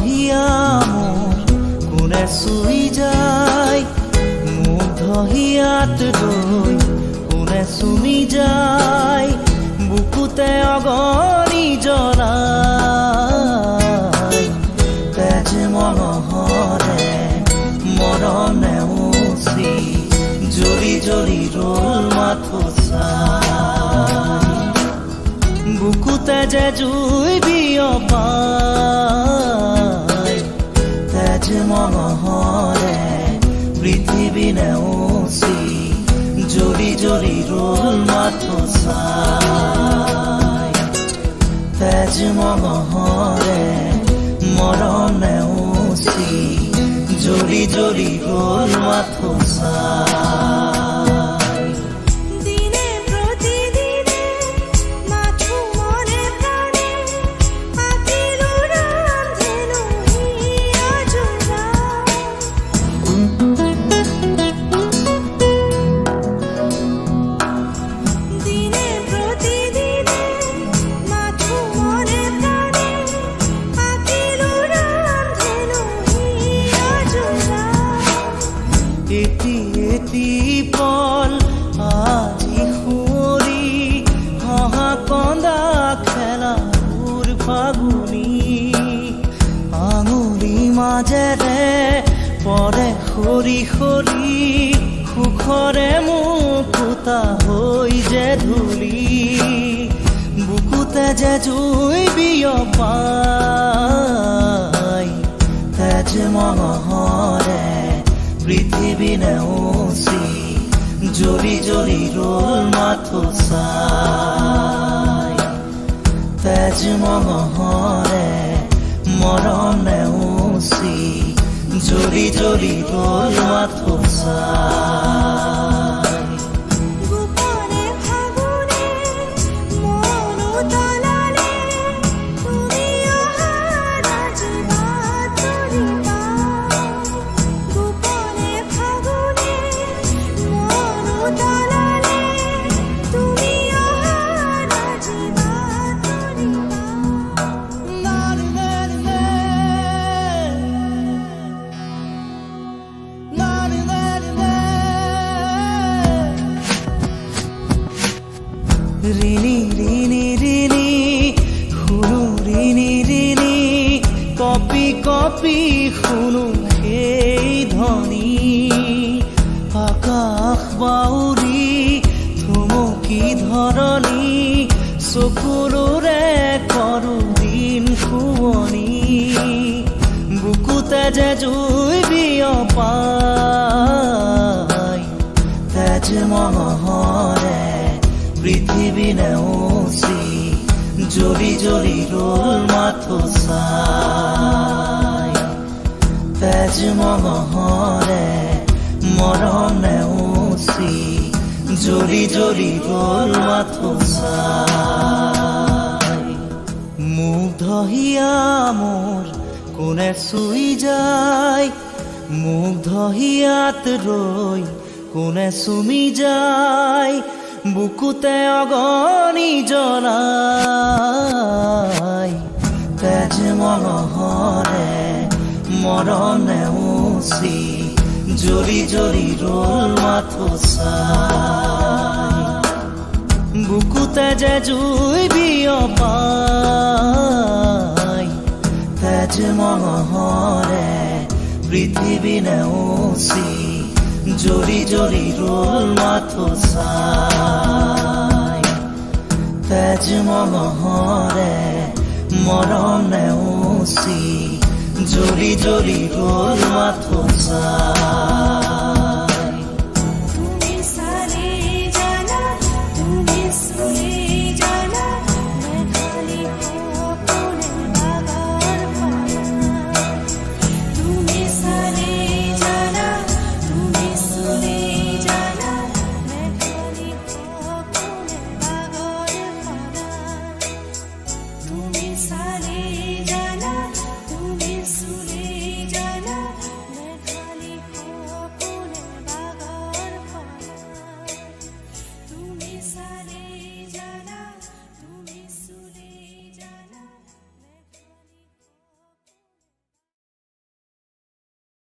হিয়া মোৰ কোনে চুই যায়, মুগ্ধ হিয়াত ৰৈ কোনে চুমি যায়, বুকুতে অগণি জ্বলাই। তেজ মনোহৰে মৰম নেওচি জ্বলি জ্বলি ৰ'ল মাথো চাই, বুকুতে যে জুই বিয়পাই। তেজ মনোহৰে পৃথিৱী নেওচি জ্বলি জ্বলি ৰ'ল মাথো চাই। তেজ মনোহৰে মৰম নেওচি জ্বলি জ্বলি ৰ'ল মাথো চাই। দিনে প্ৰতিদিনে মাথো মনে প্ৰাণে আঁকিলো ৰামধেনু হিয়া জোৰা। দিনে প্ৰতিদিনে মাথো মনে প্ৰাণে আঁকিলো ৰামধেনু হিয়া জোৰা। এটি এটি পল আজি সুঁৱৰি হহা কন্দা খেলাবোৰ ফাগুনি, আঙুলি মাজেৰে পৰে সৰি সৰি সুখৰে মুকুতা হৈ যে ধূলি, বুকুতে যে জুই বিয়পাই। তেজ মনোহৰে পৃথিৱী নেওচি জ্বলি জ্বলি ৰ'ল মাথো চাই। তেজ মনোহৰে মৰম নেওচি জ্বলি জ্বলি ৰ'ল মাথো চাই। গোপনে ফাগুনে মন উতলালে তুমি অহা আজি বাতৰি পাওঁ। গোপনে ফাগুনে মন উতলালে তুমি অহা আজি বাতৰি ৰিণি ৰিণি ৰিণি শুনো ৰিণি ৰিণি, কপি কপি শুনো সেই ধ্বনি। আকাশ বাউৰি থুমুকি ধৰণি, চকুলোৰে কৰো দিন শুৱনি, বুকুতে যে জুই বিয়পাই। তেজ মনোহৰে পৃথিৱী নেওচি জ্বলি জ্বলি ৰ'ল মাথো চাই। তেজ মনোহৰে মৰম নেওচি জ্বলি জ্বলি ৰ'ল মাথো চাই। মুগ্ধ হিয়া মোৰ কোনে চুই যায়, মুগ্ধ হিয়াত ৰৈ কোনে চুমি যায়, বুকুতে অগণি জ্বলাই। তেজ মনোহৰে মৰম নেওচি জ্বলি জ্বলি ৰ'ল মাথো চাই, বুকুতে যে জুই বিয়পাই। তেজ মনোহৰে পৃথিৱী নেওচি জ্বলি জ্বলি ৰ'ল মাথো চাই। তেজ মনোহৰে মৰম নেওচি জ্বলি জ্বলি ৰ'ল মাথো চাই। তুমি চালে জানা তুমি চুলে জানা मैं खाली अपने बागार पाना। তুমি চালে জানা তুমি চুলে জানা मैं खाली अपने बागार पाना। তুমি চালে জানা তুমি চুলে জানা मैं खाली अपने बागार पाना। তুমি চালে